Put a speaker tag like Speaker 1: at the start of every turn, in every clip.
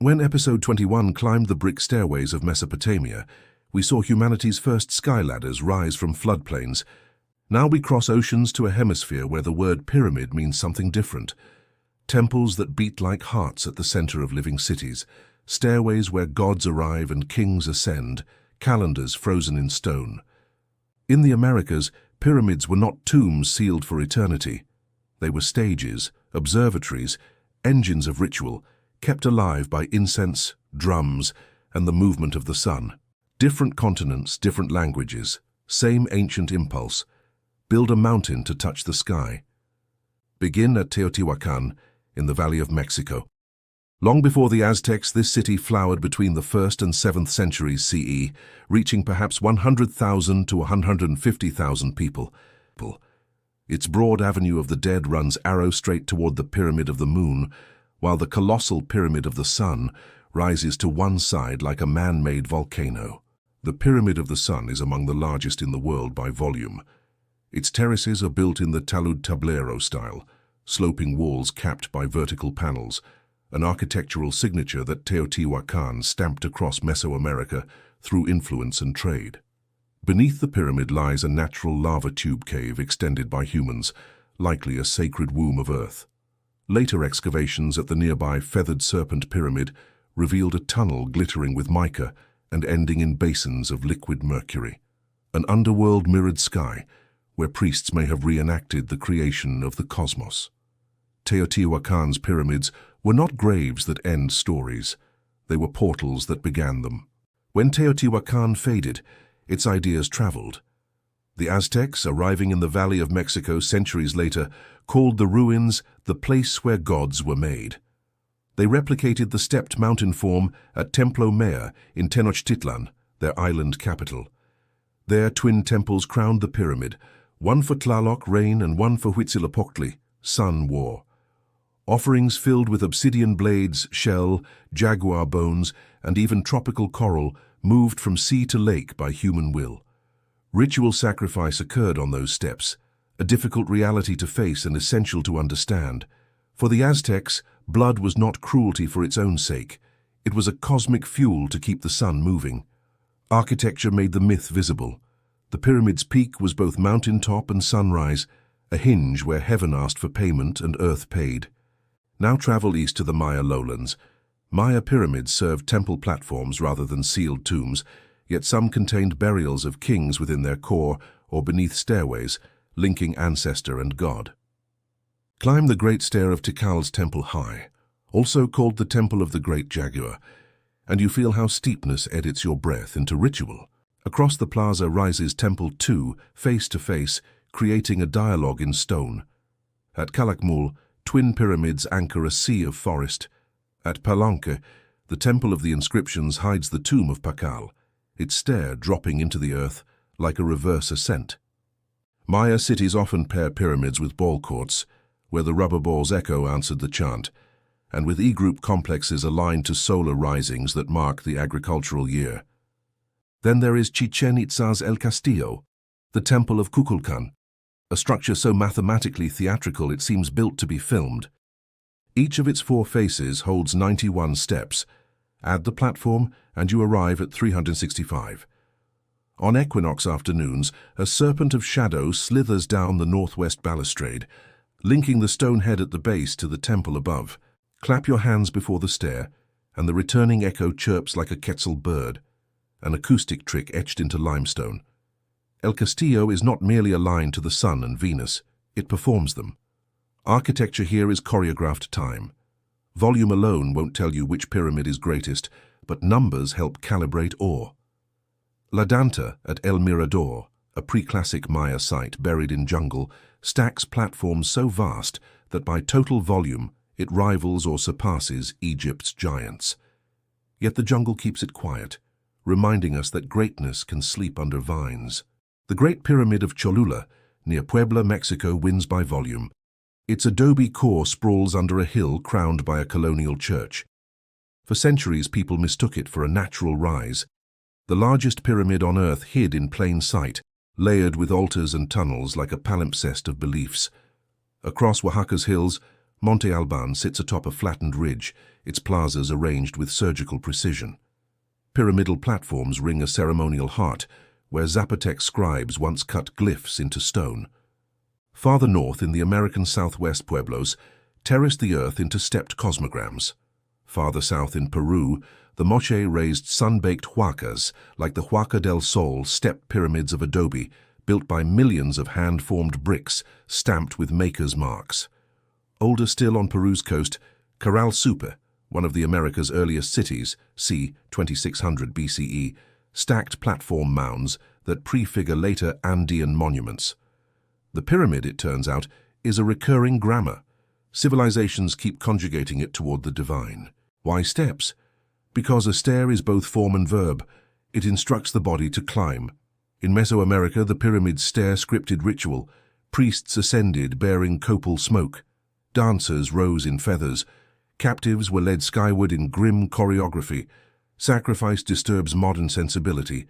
Speaker 1: When episode 21 climbed the brick stairways of Mesopotamia, we saw humanity's first sky ladders rise from floodplains. Now we cross oceans to a hemisphere where the word pyramid means something different. Temples that beat like hearts at the center of living cities, stairways where gods arrive and kings ascend, calendars frozen in stone. In the Americas, pyramids were not tombs sealed for eternity. They were stages, observatories, engines of ritual, kept alive by incense, drums, and the movement of the sun. Different continents, different languages, same ancient impulse. Build a mountain to touch the sky. Begin at Teotihuacan, in the Valley of Mexico. Long before the Aztecs, this city flowered between the 1st and 7th centuries CE, reaching perhaps 100,000 to 150,000 people. Its broad avenue of the dead runs arrow-straight toward the Pyramid of the Moon, while the colossal Pyramid of the Sun rises to one side like a man-made volcano. The Pyramid of the Sun is among the largest in the world by volume. Its terraces are built in the talud-tablero style, sloping walls capped by vertical panels, an architectural signature that Teotihuacan stamped across Mesoamerica through influence and trade. Beneath the pyramid lies a natural lava tube cave extended by humans, likely a sacred womb of Earth. Later excavations at the nearby Feathered Serpent Pyramid revealed a tunnel glittering with mica and ending in basins of liquid mercury. An underworld mirrored sky, where priests may have reenacted the creation of the cosmos. Teotihuacan's pyramids were not graves that end stories. They were portals that began them. When Teotihuacan faded, its ideas traveled. The Aztecs, arriving in the Valley of Mexico centuries later, called the ruins the place where gods were made. They replicated the stepped mountain form at Templo Mayor in Tenochtitlan, their island capital. There, twin temples crowned the pyramid, one for Tlaloc, rain, and one for Huitzilopochtli, sun, war. Offerings filled with obsidian blades, shell, jaguar bones, and even tropical coral moved from sea to lake by human will. Ritual sacrifice occurred on those steps, a difficult reality to face and essential to understand. For the Aztecs, blood was not cruelty for its own sake. It was a cosmic fuel to keep the sun moving. Architecture made the myth visible. The pyramid's peak was both mountaintop and sunrise, a hinge where heaven asked for payment and earth paid. Now travel east to the Maya lowlands. Maya pyramids served temple platforms rather than sealed tombs, yet some contained burials of kings within their core or beneath stairways, linking ancestor and god. Climb the Great Stair of Tikal's temple high, also called the Temple of the Great Jaguar, and you feel how steepness edits your breath into ritual. Across the plaza rises Temple 2, face to face, creating a dialogue in stone. At Calakmul, twin pyramids anchor a sea of forest. At Palenque, the Temple of the Inscriptions hides the tomb of Pakal, its stair dropping into the earth like a reverse ascent. Maya cities often pair pyramids with ball courts, where the rubber ball's echo answered the chant, and with E-group complexes aligned to solar risings that mark the agricultural year. Then there is Chichén Itzá's El Castillo, the Temple of Kukulkan, a structure so mathematically theatrical it seems built to be filmed. Each of its 4 faces holds 91 steps. Add the platform and you arrive at 365. On equinox afternoons, a serpent of shadow slithers down the northwest balustrade, linking the stone head at the base to the temple above. Clap your hands before the stair, and the returning echo chirps like a quetzal bird, an acoustic trick etched into limestone. El Castillo is not merely aligned to the sun and Venus, it performs them. Architecture here is choreographed time. Volume alone won't tell you which pyramid is greatest, but numbers help calibrate awe. La Danta at El Mirador, a pre-classic Maya site buried in jungle, stacks platforms so vast that by total volume it rivals or surpasses Egypt's giants. Yet the jungle keeps it quiet, reminding us that greatness can sleep under vines. The Great Pyramid of Cholula, near Puebla, Mexico, wins by volume. Its adobe core sprawls under a hill crowned by a colonial church. For centuries, people mistook it for a natural rise. The largest pyramid on Earth hid in plain sight, layered with altars and tunnels like a palimpsest of beliefs. Across Oaxaca's hills, Monte Alban sits atop a flattened ridge, its plazas arranged with surgical precision. Pyramidal platforms ring a ceremonial heart, where Zapotec scribes once cut glyphs into stone. Farther north in the American Southwest pueblos, terraced the earth into stepped cosmograms. Farther south in Peru, the Moche raised sun-baked huacas, like the Huaca del Sol step pyramids of adobe, built by millions of hand-formed bricks, stamped with makers' marks. Older still on Peru's coast, Corral Supe, one of the America's earliest cities, c. 2600 BCE, stacked platform mounds that prefigure later Andean monuments. The pyramid, it turns out, is a recurring grammar. Civilizations keep conjugating it toward the divine. Why steps? Because a stair is both form and verb. It instructs the body to climb. In Mesoamerica, the pyramid's stair-scripted ritual. Priests ascended bearing copal smoke. Dancers rose in feathers. Captives were led skyward in grim choreography. Sacrifice disturbs modern sensibility,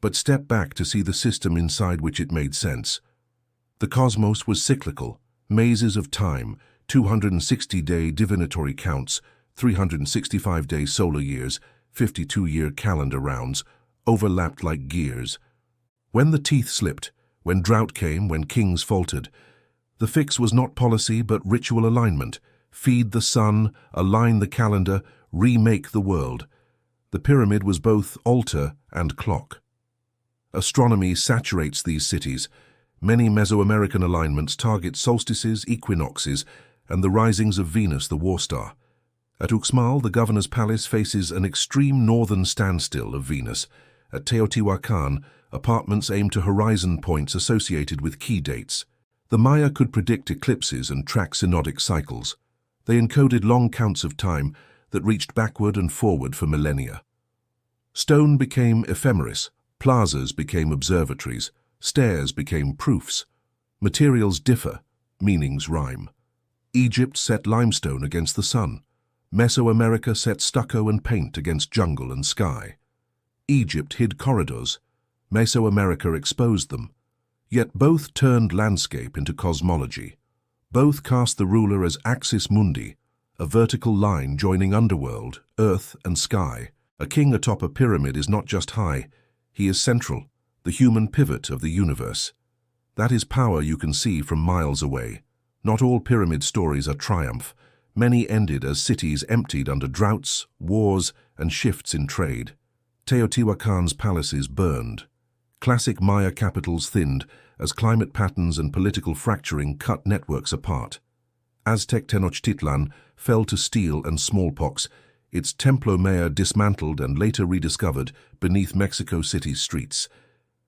Speaker 1: but step back to see the system inside which it made sense. The cosmos was cyclical, mazes of time, 260-day divinatory counts, 365-day solar years, 52-year calendar rounds, overlapped like gears. When the teeth slipped, when drought came, when kings faltered, the fix was not policy but ritual alignment. Feed the sun, align the calendar, remake the world. The pyramid was both altar and clock. Astronomy saturates these cities. Many Mesoamerican alignments target solstices, equinoxes, and the risings of Venus, the war star. At Uxmal, the governor's palace faces an extreme northern standstill of Venus. At Teotihuacan, apartments aim to horizon points associated with key dates. The Maya could predict eclipses and track synodic cycles. They encoded long counts of time that reached backward and forward for millennia. Stone became ephemeris, plazas became observatories, stairs became proofs. Materials differ, meanings rhyme. Egypt set limestone against the sun. Mesoamerica set stucco and paint against jungle and sky. Egypt hid corridors. Mesoamerica exposed them. Yet both turned landscape into cosmology. Both cast the ruler as axis mundi, a vertical line joining underworld, earth and sky. A king atop a pyramid is not just high, he is central, the human pivot of the universe. That is power you can see from miles away. Not all pyramid stories are triumph. Many ended as cities emptied under droughts, wars, and shifts in trade. Teotihuacan's palaces burned. Classic Maya capitals thinned as climate patterns and political fracturing cut networks apart. Aztec Tenochtitlan fell to steel and smallpox, its Templo Mayor dismantled and later rediscovered beneath Mexico City's streets.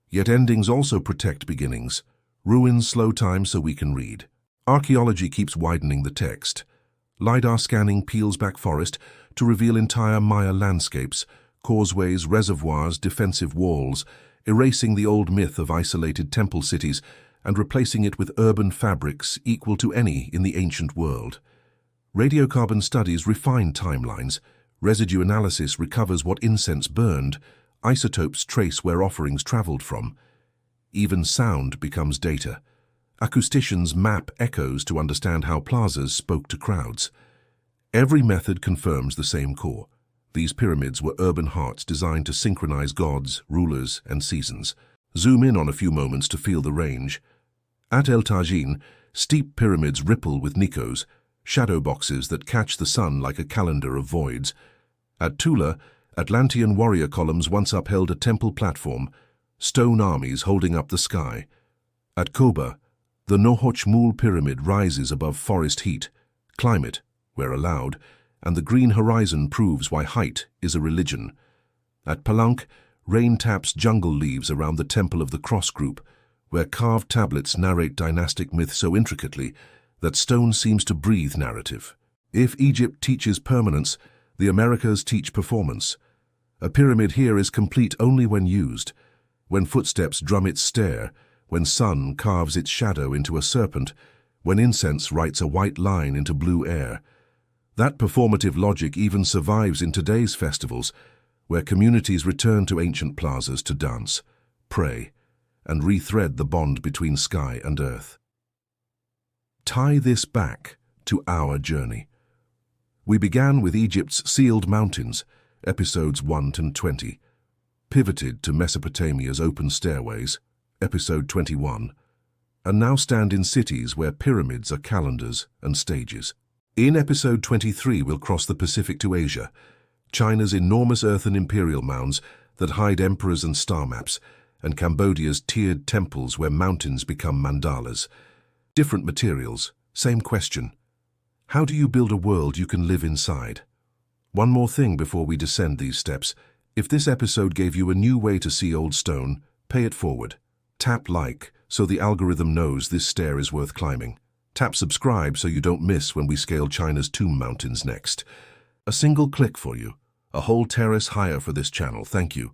Speaker 1: Yet endings also protect beginnings. Ruins slow time so we can read. Archaeology keeps widening the text. LiDAR scanning peels back forest to reveal entire Maya landscapes, causeways, reservoirs, defensive walls, erasing the old myth of isolated temple cities and replacing it with urban fabrics equal to any in the ancient world. Radiocarbon studies refine timelines. Residue analysis recovers what incense burned. Isotopes trace where offerings traveled from. Even sound becomes data. Acousticians map echoes to understand how plazas spoke to crowds. Every method confirms the same core. These pyramids were urban hearts designed to synchronize gods, rulers, and seasons. Zoom in on a few moments to feel the range. At El Tajin, steep pyramids ripple with nikos, shadow boxes that catch the sun like a calendar of voids. At Tula, Atlantean warrior columns once upheld a temple platform, stone armies holding up the sky. At Koba, the Nohochmul pyramid rises above forest heat, climate, where allowed, and the green horizon proves why height is a religion. At Palenque, rain taps jungle leaves around the temple of the cross group, where carved tablets narrate dynastic myth so intricately that stone seems to breathe narrative. If Egypt teaches permanence, the Americas teach performance. A pyramid here is complete only when used, when footsteps drum its stair, when sun carves its shadow into a serpent, when incense writes a white line into blue air. That performative logic even survives in today's festivals, where communities return to ancient plazas to dance, pray, and rethread the bond between sky and earth. Tie this back to our journey. We began with Egypt's sealed mountains, episodes 1 to 20, pivoted to Mesopotamia's open stairways, episode 21, and now stand in cities where pyramids are calendars and stages. In episode 23, we'll cross the Pacific to Asia, China's enormous earthen imperial mounds that hide emperors and star maps, and Cambodia's tiered temples where mountains become mandalas. Different materials, same question. How do you build a world you can live inside? One more thing before we descend these steps. If this episode gave you a new way to see old stone, pay it forward. Tap like so the algorithm knows this stair is worth climbing. Tap subscribe so you don't miss when we scale China's tomb mountains next. A single click for you. A whole terrace higher for this channel. Thank you.